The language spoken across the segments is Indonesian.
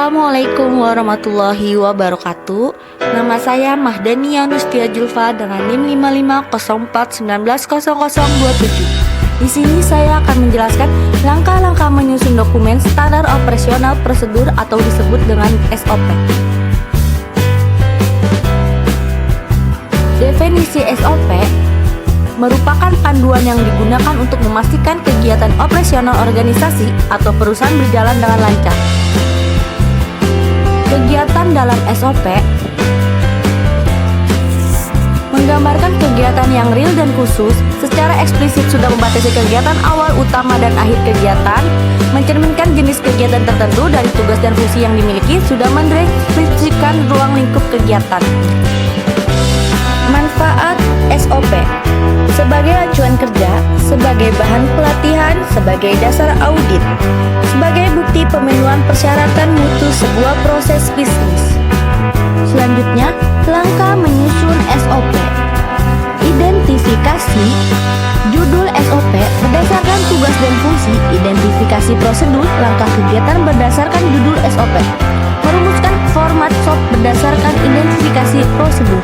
Assalamualaikum warahmatullahi wabarakatuh. Nama saya Mahdania Nustia Julfa dengan NIM 5504190027. Di sini saya akan menjelaskan langkah-langkah menyusun dokumen standar operasional prosedur atau disebut dengan SOP. Definisi SOP merupakan panduan yang digunakan untuk memastikan kegiatan operasional organisasi atau perusahaan berjalan dengan lancar. Kegiatan dalam SOP menggambarkan kegiatan yang real dan khusus, secara eksplisit sudah membatasi kegiatan awal, utama, dan akhir kegiatan, mencerminkan jenis kegiatan tertentu dari tugas dan fungsi yang dimiliki, sudah mendeskripsikan ruang lingkup kegiatan. Manfaat SOP sebagai acuan kerja, sebagai bahan pelatihan, sebagai dasar audit, sebagai bukti pemenuhan persyaratan mutu sebuah proses bisnis. Selanjutnya, langkah menyusun SOP. Identifikasi judul SOP berdasarkan tugas dan fungsi, identifikasi prosedur, langkah kegiatan berdasarkan judul SOP. Merumuskan format SOP berdasarkan identifikasi prosedur.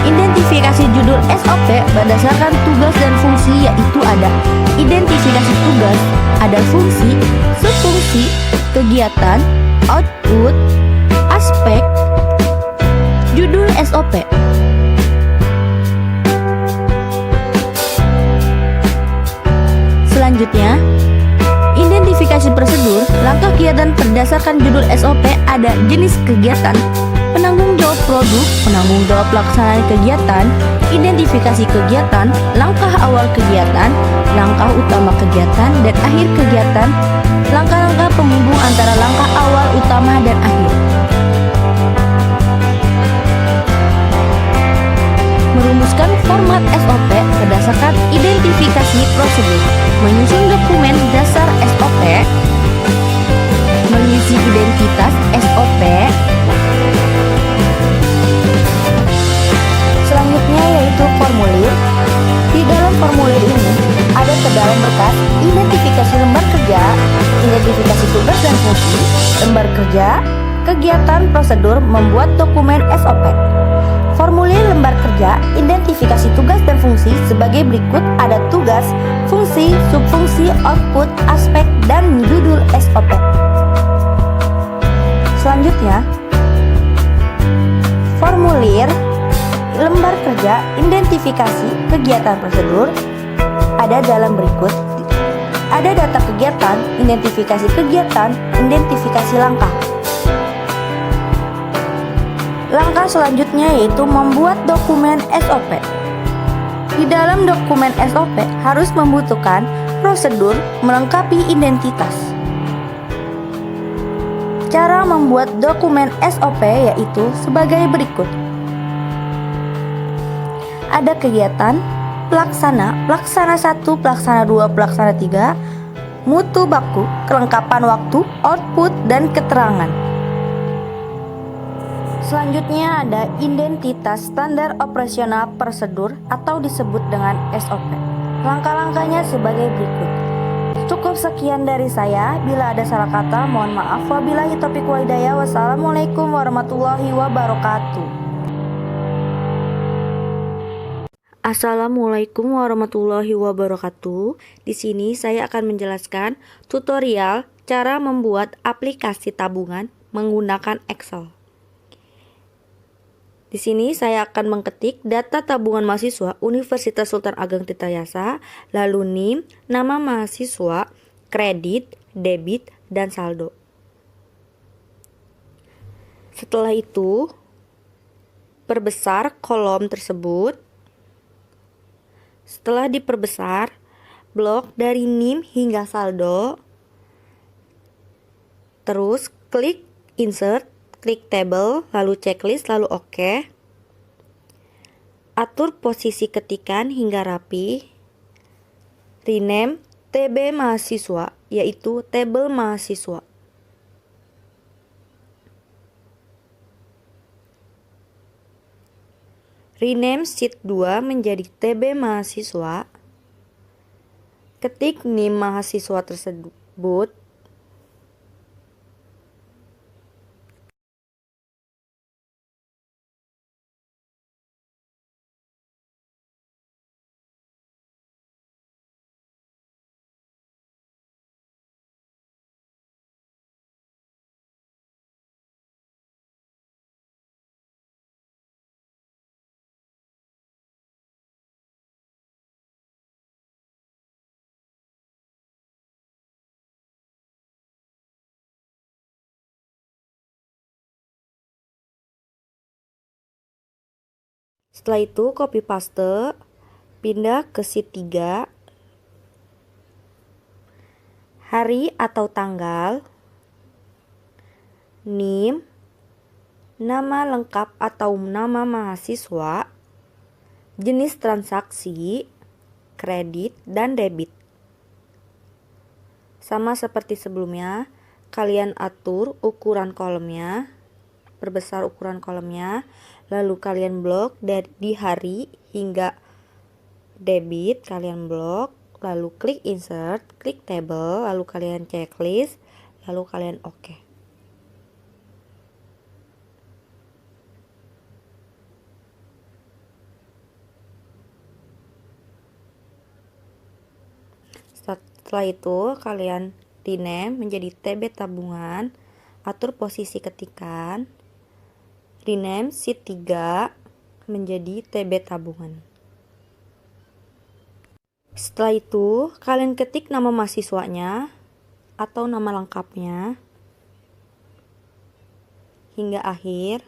Identifikasi judul SOP berdasarkan tugas dan fungsi, yaitu ada identifikasi tugas, ada fungsi, subfungsi, kegiatan, output, aspek, judul SOP. Selanjutnya, identifikasi prosedur, langkah kegiatan berdasarkan judul SOP ada jenis kegiatan, penanggung jawab produk, penanggung jawab pelaksanaan kegiatan, identifikasi kegiatan, langkah awal kegiatan, langkah utama kegiatan, dan akhir kegiatan, langkah-langkah penghubung antara langkah awal, utama, dan akhir. Merumuskan format SOP berdasarkan identifikasi prosedur, menyusun dokumen dasar SOP, mengisi identitas SOP. Selanjutnya yaitu formulir. Di dalam formulir ini ada terdalam berkas identifikasi lembar kerja, identifikasi tugas dan fungsi, lembar kerja, kegiatan, prosedur, membuat dokumen SOP. Formulir lembar kerja, identifikasi tugas dan fungsi sebagai berikut, ada tugas, fungsi, subfungsi, output, aspek, dan judul SOP. Selanjutnya, formulir lembar kerja, identifikasi kegiatan prosedur ada dalam berikut, ada data kegiatan, identifikasi kegiatan, identifikasi langkah. Langkah selanjutnya yaitu membuat dokumen SOP. Di dalam dokumen SOP harus membutuhkan prosedur melengkapi identitas. Cara membuat dokumen SOP yaitu sebagai berikut. Ada kegiatan, pelaksana 1, pelaksana 2, pelaksana 3, mutu baku, kelengkapan waktu, output, dan keterangan. Selanjutnya ada identitas standar operasional prosedur atau disebut dengan SOP. Langkah-langkahnya sebagai berikut. Cukup sekian dari saya. Bila ada salah kata, mohon maaf. Wabillahi taufiq wal hidayah. Wassalamualaikum warahmatullahi wabarakatuh. Assalamualaikum warahmatullahi wabarakatuh. Di sini saya akan menjelaskan tutorial cara membuat aplikasi tabungan menggunakan Excel. Di sini saya akan mengetik data tabungan mahasiswa Universitas Sultan Ageng Tirtayasa, lalu NIM, nama mahasiswa, kredit, debit, dan saldo. Setelah itu, perbesar kolom tersebut. Setelah diperbesar, blok dari NIM hingga saldo. Terus klik insert, klik table, lalu checklist, lalu oke. Atur posisi ketikan hingga rapi. Rename TB mahasiswa, yaitu tabel mahasiswa. Rename sheet 2 menjadi TB mahasiswa. Ketik NIM mahasiswa tersebut Setelah itu copy paste, pindah ke sheet 3, hari atau tanggal, NIM, nama lengkap atau nama mahasiswa, jenis transaksi, kredit, dan debit. Sama seperti sebelumnya, kalian atur ukuran kolomnya, perbesar ukuran kolomnya, lalu kalian blok dari hari hingga debit, kalian blok, lalu klik insert, klik table, lalu kalian checklist, lalu kalian oke. Setelah itu kalian rename menjadi TB tabungan, atur posisi ketikan, rename sheet 3 menjadi TB tabungan. Setelah itu kalian ketik nama mahasiswanya atau nama lengkapnya hingga akhir.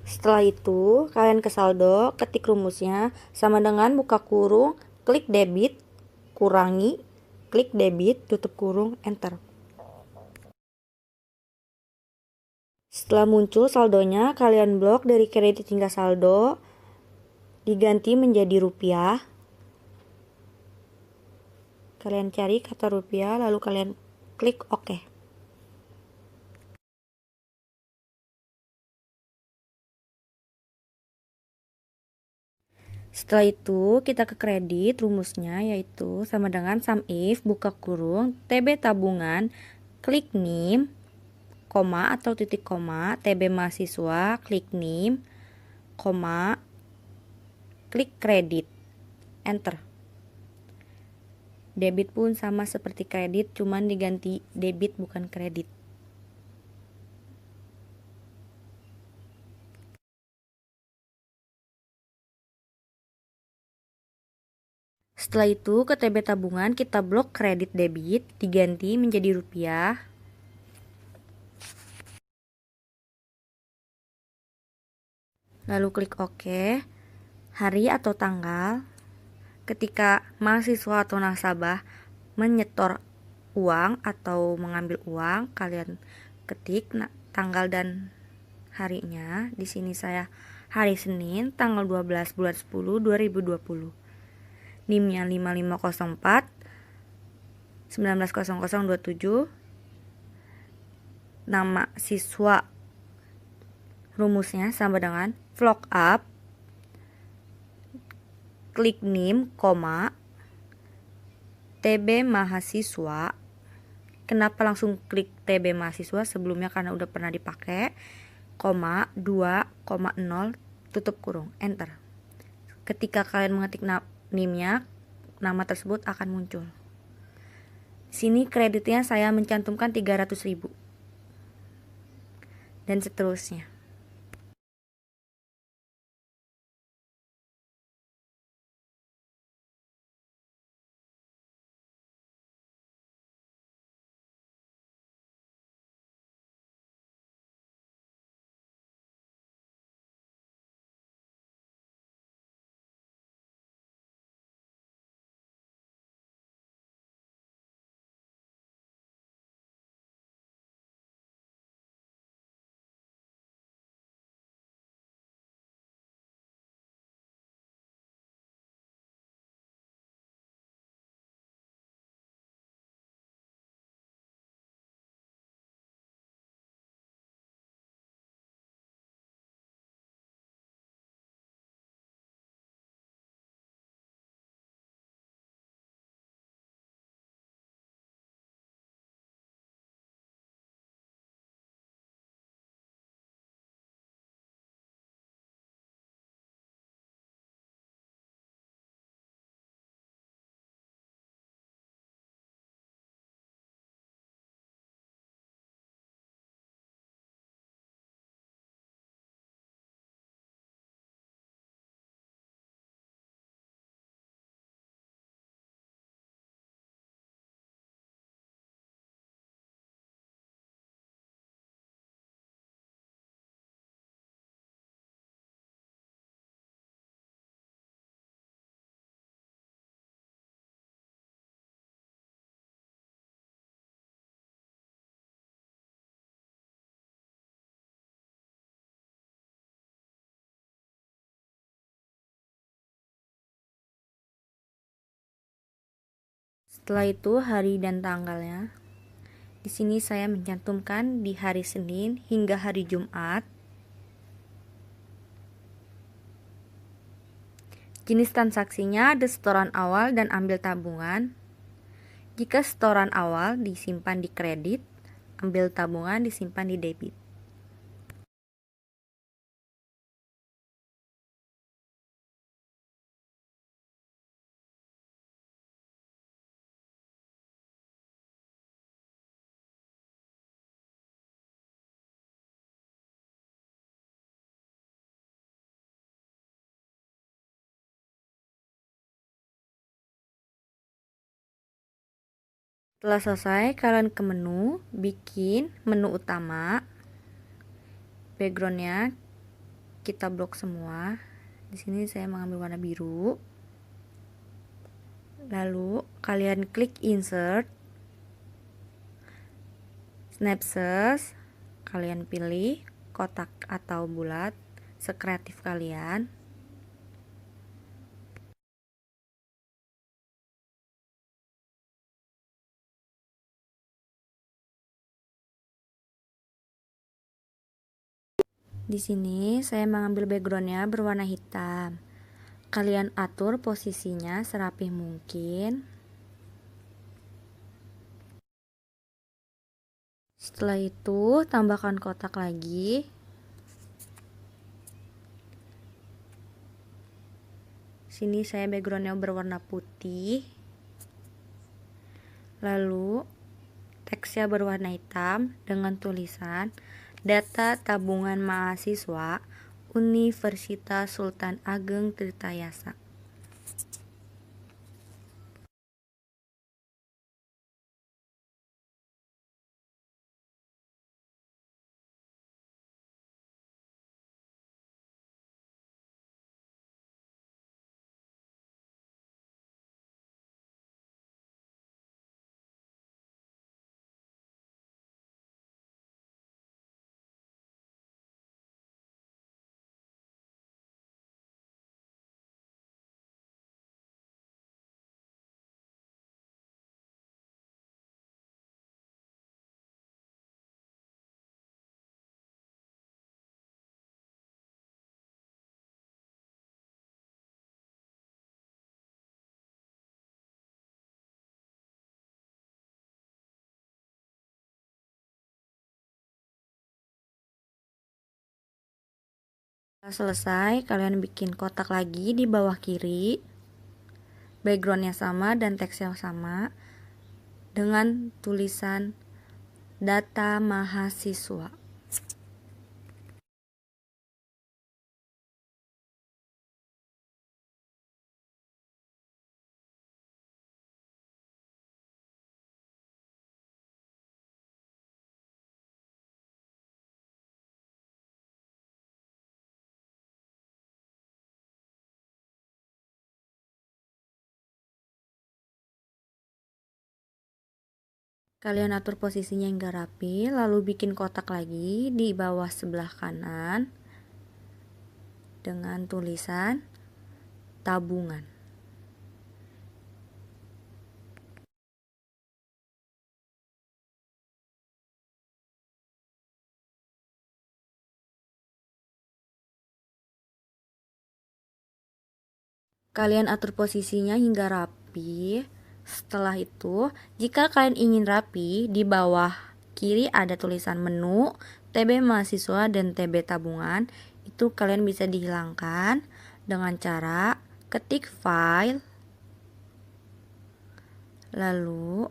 Setelah itu, kalian ke saldo, ketik rumusnya sama dengan buka kurung, klik debit, kurangi, klik debit, tutup kurung, enter. Setelah muncul saldonya, kalian blok dari kredit hingga saldo, diganti menjadi rupiah. Kalian cari kata rupiah, lalu kalian klik OK. Setelah itu kita ke kredit, rumusnya yaitu sama dengan sum if, buka kurung, TB tabungan, klik NIM, koma atau titik koma, TB mahasiswa, klik NIM, koma, klik kredit, enter. Debit pun sama seperti kredit, cuman diganti debit bukan kredit. Setelah itu ke TB tabungan kita blok kredit debit, diganti menjadi rupiah. Lalu klik OK. Hari atau tanggal. Ketika mahasiswa atau nasabah menyetor uang atau mengambil uang, kalian ketik tanggal dan harinya. Di sini saya hari Senin, tanggal 12 bulan 10 2020. NIM-nya 5504 190027. Nama siswa rumusnya sama dengan vlog up, klik NIM, koma, TB mahasiswa. Kenapa langsung klik TB mahasiswa? Sebelumnya karena udah pernah dipakai, koma 2,0, tutup kurung, enter. Ketika kalian mengetik NIM-nya, nama tersebut akan muncul. Sini kreditnya saya mencantumkan 300.000 dan seterusnya. Setelah itu hari dan tanggalnya. Di sini saya mencantumkan di hari Senin hingga hari Jumat. Jenis transaksinya ada setoran awal dan ambil tabungan. Jika setoran awal disimpan di kredit, ambil tabungan disimpan di debit. Setelah selesai, kalian ke menu, bikin menu utama. Backgroundnya kita blok semua. Di sini saya mengambil warna biru. Lalu kalian klik insert, snapshot, kalian pilih kotak atau bulat, sekreatif kalian. Di sini saya mengambil backgroundnya berwarna hitam. Kalian atur posisinya serapih mungkin. Setelah itu tambahkan kotak lagi. Sini saya backgroundnya berwarna putih. Lalu teksnya berwarna hitam dengan tulisan Data Tabungan Mahasiswa Universitas Sultan Ageng Tirtayasa. Setelah selesai, kalian bikin kotak lagi di bawah kiri. Backgroundnya sama dan teksnya sama dengan tulisan Data Mahasiswa. Kalian atur posisinya hingga rapi, lalu bikin kotak lagi di bawah sebelah kanan dengan tulisan tabungan. Kalian atur posisinya hingga rapi. Setelah itu, jika kalian ingin rapi, di bawah kiri ada tulisan menu, TB mahasiswa dan TB tabungan. Itu kalian bisa dihilangkan dengan cara ketik file, lalu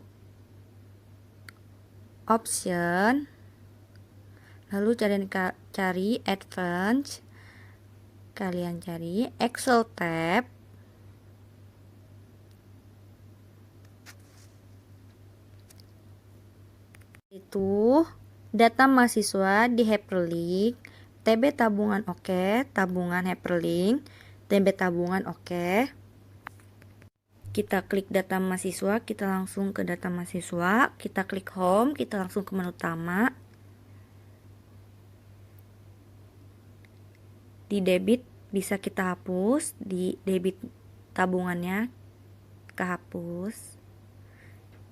option, lalu cari advanced, kalian cari Excel tab. Itu data mahasiswa di hyperlink, TB tabungan oke, tabungan hyperlink, TB tabungan oke. Kita klik data mahasiswa, kita langsung ke data mahasiswa, kita klik home, kita langsung ke menu utama. Di debit bisa kita hapus, di debit tabungannya kehapus.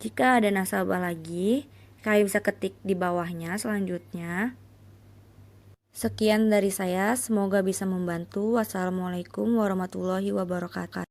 Jika ada nasabah lagi, kalian bisa ketik di bawahnya selanjutnya. Sekian dari saya, semoga bisa membantu. Wassalamualaikum warahmatullahi wabarakatuh.